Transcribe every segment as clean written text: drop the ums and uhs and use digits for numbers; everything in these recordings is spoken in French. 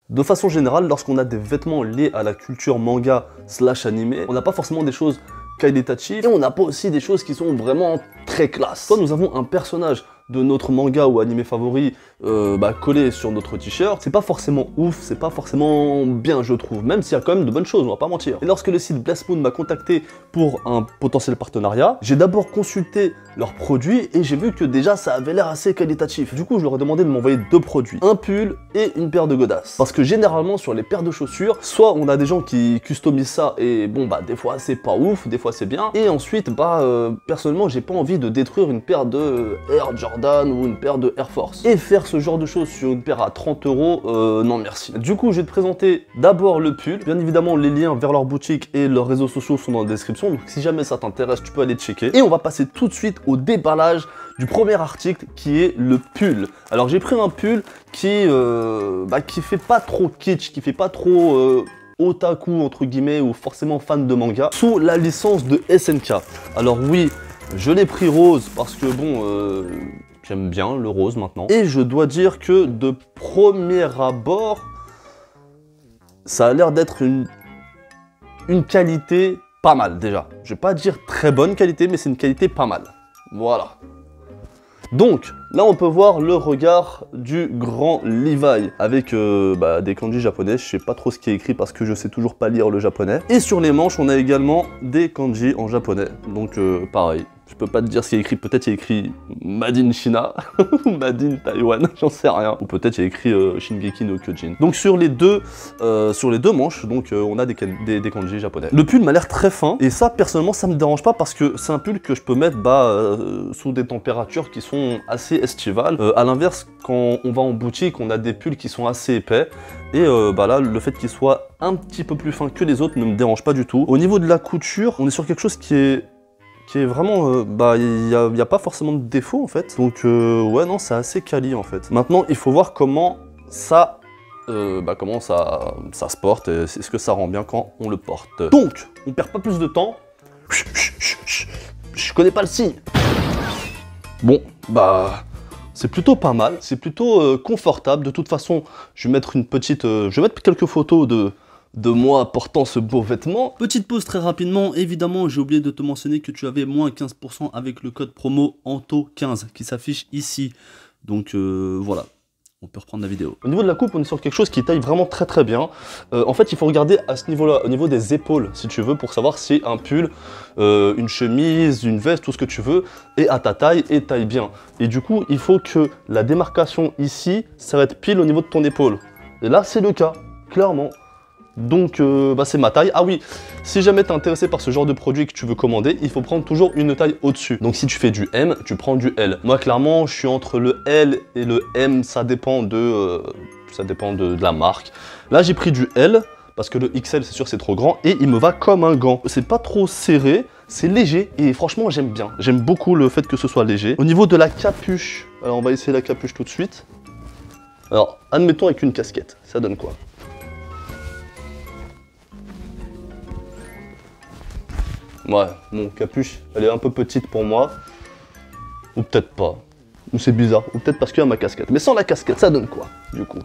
De façon générale, lorsqu'on a des vêtements liés à la culture manga / animé, on n'a pas forcément des choses qualitatives et on n'a pas aussi des choses qui sont vraiment très classe. Soit nous avons un personnage de notre manga ou animé favori collé sur notre t-shirt, c'est pas forcément ouf, c'est pas forcément bien je trouve, même s'il y a quand même de bonnes choses, on va pas mentir. Et lorsque le site Bless Moon m'a contacté pour un potentiel partenariat, j'ai d'abord consulté leurs produits et j'ai vu que déjà ça avait l'air assez qualitatif. Du coup je leur ai demandé de m'envoyer 2 produits, un pull et une paire de godasses. Parce que généralement sur les paires de chaussures, soit on a des gens qui customisent ça et bon bah des fois c'est pas ouf, des fois c'est bien, et ensuite personnellement j'ai pas envie de détruire une paire de Air Jordan ou une paire de Air Force. Et faire ce genre de choses sur une paire à 30 €, non merci. Du coup, je vais te présenter d'abord le pull. Bien évidemment, les liens vers leur boutique et leurs réseaux sociaux sont dans la description, donc si jamais ça t'intéresse, tu peux aller checker. Et on va passer tout de suite au déballage du premier article qui est le pull. Alors j'ai pris un pull qui fait pas trop kitsch, qui fait pas trop otaku entre guillemets ou forcément fan de manga, sous la licence de SNK. Alors oui, je l'ai pris rose parce que bon, j'aime bien le rose maintenant. Et je dois dire que de premier abord, ça a l'air d'être une qualité pas mal déjà. Je vais pas dire très bonne qualité, mais c'est une qualité pas mal. Voilà. Donc, là on peut voir le regard du grand Levi avec des kanji japonais. Je sais pas trop ce qui est écrit parce que je sais toujours pas lire le japonais. Et sur les manches, on a également des kanji en japonais. Donc pareil. Je peux pas te dire ce qui est écrit, peut-être il y a écrit Made in China, ou Made in Taiwan, j'en sais rien. Ou peut-être il y a écrit Shingeki no Kyojin. Donc sur les deux manches, on a des kanji japonais. Le pull m'a l'air très fin, et ça personnellement ça me dérange pas parce que c'est un pull que je peux mettre sous des températures qui sont assez estivales. À l'inverse, quand on va en boutique, on a des pulls qui sont assez épais. Et là, le fait qu'il soit un petit peu plus fin que les autres ne me dérange pas du tout. Au niveau de la couture, on est sur quelque chose qui est vraiment, il n'y a pas forcément de défaut en fait. Donc ouais non, c'est assez quali en fait. Maintenant, il faut voir comment ça se porte, est-ce que ça rend bien quand on le porte. Donc, on perd pas plus de temps. Je connais pas le signe. Bon, c'est plutôt pas mal, c'est plutôt confortable. De toute façon, je vais mettre quelques photos de moi portant ce beau vêtement. Petite pause très rapidement, évidemment j'ai oublié de te mentionner que tu avais moins 15% avec le code promo ANTO15 qui s'affiche ici. Donc voilà, on peut reprendre la vidéo. Au niveau de la coupe, on est sur quelque chose qui taille vraiment très très bien. En fait, il faut regarder à ce niveau-là, au niveau des épaules, si tu veux, pour savoir si un pull, une chemise, une veste, tout ce que tu veux, est à ta taille et taille bien. Et du coup, il faut que la démarcation ici s'arrête pile au niveau de ton épaule. Et là, c'est le cas, clairement. Donc c'est ma taille. Ah oui, si jamais tu es intéressé par ce genre de produit et que tu veux commander, il faut prendre toujours une taille au-dessus. Donc si tu fais du M, tu prends du L. Moi clairement, je suis entre le L et le M, ça dépend de la marque. Là j'ai pris du L, parce que le XL c'est sûr c'est trop grand, et il me va comme un gant. C'est pas trop serré, c'est léger, et franchement j'aime bien. J'aime beaucoup le fait que ce soit léger. Au niveau de la capuche, alors on va essayer la capuche tout de suite. Alors, admettons avec une casquette, ça donne quoi ? Ouais, mon capuche, elle est un peu petite pour moi. Ou peut-être pas. Ou c'est bizarre. Ou peut-être parce qu'il y a ma casquette. Mais sans la casquette, ça donne quoi, du coup?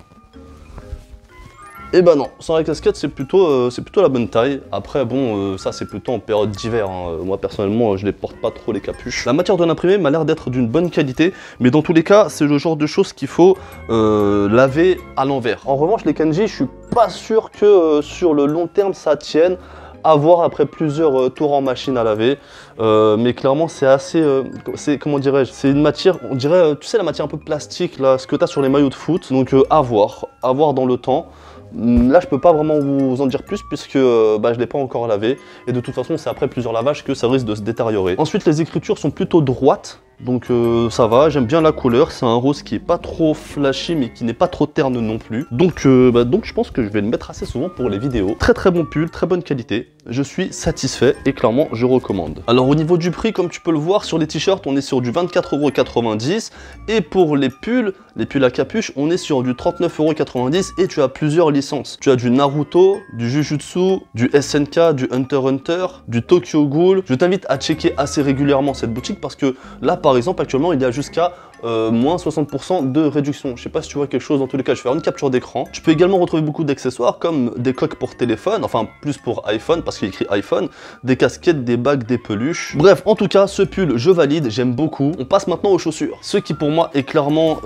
Eh ben non, sans la casquette, c'est plutôt la bonne taille. Après, bon, ça c'est plutôt en période d'hiver. Hein. Moi, personnellement, je les porte pas trop les capuches. La matière de l'imprimé m'a l'air d'être d'une bonne qualité. Mais dans tous les cas, c'est le genre de choses qu'il faut laver à l'envers. En revanche, les kanji, je suis pas sûr que sur le long terme, ça tienne. À voir après plusieurs tours en machine à laver, mais clairement c'est assez, comment dirais-je, c'est une matière, on dirait, tu sais la matière un peu plastique là, ce que tu as sur les maillots de foot, donc à voir dans le temps. Là je peux pas vraiment vous en dire plus puisque je l'ai pas encore lavé, et de toute façon c'est après plusieurs lavages que ça risque de se détériorer. Ensuite les écritures sont plutôt droites, donc ça va, j'aime bien la couleur, c'est un rose qui est pas trop flashy mais qui n'est pas trop terne non plus. Donc je pense que je vais le mettre assez souvent pour les vidéos. Très très bon pull, très bonne qualité, je suis satisfait et clairement je recommande. Alors au niveau du prix, comme tu peux le voir sur les t-shirts, on est sur du 24,90 € et pour les pulls à capuche, on est sur du 39,90 € et tu as plusieurs licences. Tu as du Naruto, du Jujutsu, du SNK, du Hunter x Hunter, du Tokyo Ghoul. Je t'invite à checker assez régulièrement cette boutique parce que là par exemple actuellement il y a jusqu'à moins 60% de réduction. Je sais pas si tu vois quelque chose, dans tous les cas, je vais faire une capture d'écran. Tu peux également retrouver beaucoup d'accessoires comme des coques pour téléphone, enfin plus pour iPhone parce qu'il écrit iPhone, des casquettes, des bagues, des peluches. Bref, en tout cas, ce pull, je valide, j'aime beaucoup. On passe maintenant aux chaussures. Ce qui pour moi est clairement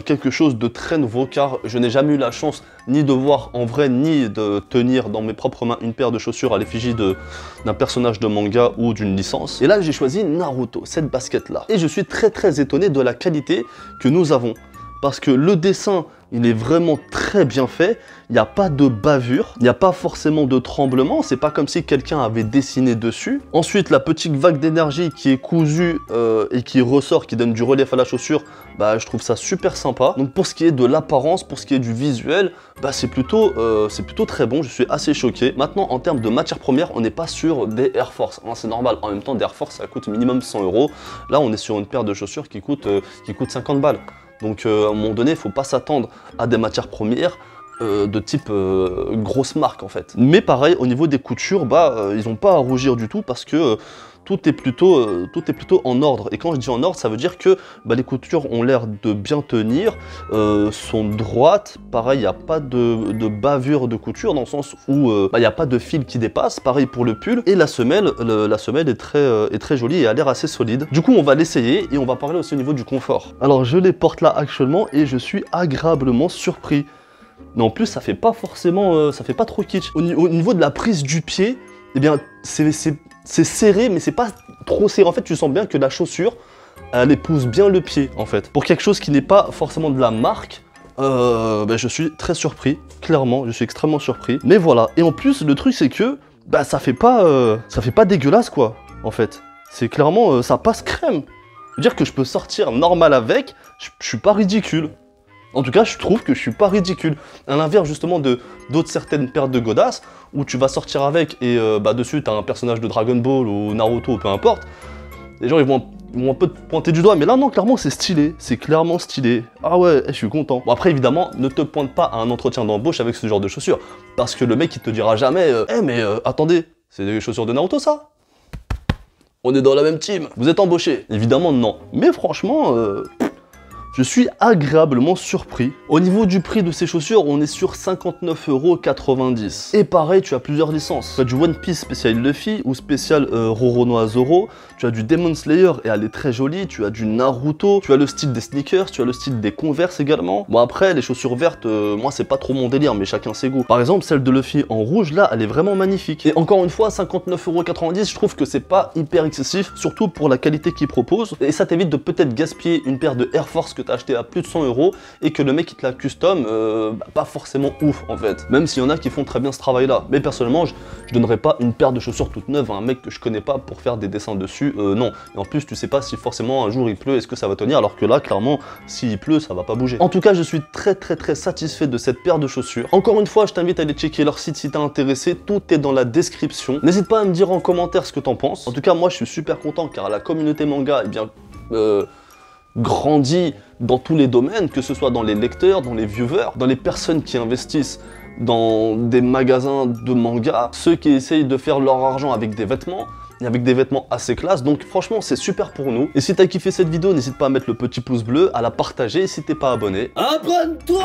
quelque chose de très nouveau car je n'ai jamais eu la chance ni de voir en vrai, ni de tenir dans mes propres mains une paire de chaussures à l'effigie d'un personnage de manga ou d'une licence. Et là, j'ai choisi Naruto, cette basket-là. Et je suis très étonné de la qualité que nous avons. Parce que le dessin, il est vraiment très bien fait, il n'y a pas de bavure, il n'y a pas forcément de tremblement, c'est pas comme si quelqu'un avait dessiné dessus. Ensuite, la petite vague d'énergie qui est cousue et qui ressort, qui donne du relief à la chaussure, bah je trouve ça super sympa. Donc pour ce qui est de l'apparence, pour ce qui est du visuel, bah c'est plutôt très bon, je suis assez choqué. Maintenant, en termes de matière première, on n'est pas sur des Air Force, hein, c'est normal, en même temps des Air Force ça coûte minimum 100 €. Là on est sur une paire de chaussures qui coûte 50 balles. Donc à un moment donné, il ne faut pas s'attendre à des matières premières de type grosse marque en fait. Mais pareil, au niveau des coutures, ils n'ont pas à rougir du tout parce que tout est plutôt en ordre. Et quand je dis en ordre, ça veut dire que les coutures ont l'air de bien tenir, sont droites. Pareil, il n'y a pas de bavure de couture dans le sens où il n'y a pas de fil qui dépasse. Pareil pour le pull. Et la semelle est très jolie et a l'air assez solide. Du coup, on va l'essayer et on va parler aussi au niveau du confort. Alors, je les porte là actuellement et je suis agréablement surpris. Mais en plus, ça fait pas forcément, ça fait pas trop kitsch. Au niveau de la prise du pied, eh bien, c'est serré, mais c'est pas trop serré. En fait, tu sens bien que la chaussure, elle épouse bien le pied, en fait. Pour quelque chose qui n'est pas forcément de la marque, je suis très surpris. Clairement, je suis extrêmement surpris. Mais voilà. Et en plus, le truc, c'est que ça fait pas dégueulasse, quoi, en fait. C'est clairement, ça passe crème. Je veux dire que je peux sortir normal avec, je suis pas ridicule. En tout cas, je trouve que je suis pas ridicule. À l'inverse, justement, d'autres certaines paires de godasses, où tu vas sortir avec et dessus, tu as un personnage de Dragon Ball ou Naruto, peu importe. Les gens, ils vont un peu te pointer du doigt. Mais là, non, clairement, c'est stylé. C'est clairement stylé. Ah ouais, je suis content. Bon, après, évidemment, ne te pointe pas à un entretien d'embauche avec ce genre de chaussures. Parce que le mec, il te dira jamais attendez, c'est des chaussures de Naruto, ça? On est dans la même team. Vous êtes embauché? Évidemment, non. Mais franchement... je suis agréablement surpris. Au niveau du prix de ces chaussures, on est sur 59,90 €. Et pareil, tu as plusieurs licences. Tu as du One Piece spécial Luffy ou spécial Roronoa Zoro. Tu as du Demon Slayer et elle est très jolie. Tu as du Naruto. Tu as le style des sneakers. Tu as le style des Converse également. Bon après, les chaussures vertes, moi c'est pas trop mon délire, mais chacun ses goûts. Par exemple, celle de Luffy en rouge, là, elle est vraiment magnifique. Et encore une fois, 59,90 €, je trouve que c'est pas hyper excessif, surtout pour la qualité qu'ils proposent. Et ça t'évite de peut-être gaspiller une paire de Air Force que tu as acheté à plus de 100 € et que le mec qui te la custom, pas forcément ouf en fait. Même s'il y en a qui font très bien ce travail là. Mais personnellement, je donnerais pas une paire de chaussures toute neuve à un mec que je connais pas pour faire des dessins dessus, non. Et en plus, tu sais pas si forcément un jour il pleut, est-ce que ça va tenir, alors que là, clairement, s'il pleut, ça va pas bouger. En tout cas, je suis très satisfait de cette paire de chaussures. Encore une fois, je t'invite à aller checker leur site si t'es intéressé, tout est dans la description. N'hésite pas à me dire en commentaire ce que t'en penses. En tout cas, moi, je suis super content car la communauté manga, grandit dans tous les domaines, que ce soit dans les lecteurs, dans les viewers, dans les personnes qui investissent dans des magasins de manga, ceux qui essayent de faire leur argent avec des vêtements, et avec des vêtements assez classe. Donc franchement, c'est super pour nous. Et si t'as kiffé cette vidéo, n'hésite pas à mettre le petit pouce bleu, à la partager, et si t'es pas abonné, abonne-toi!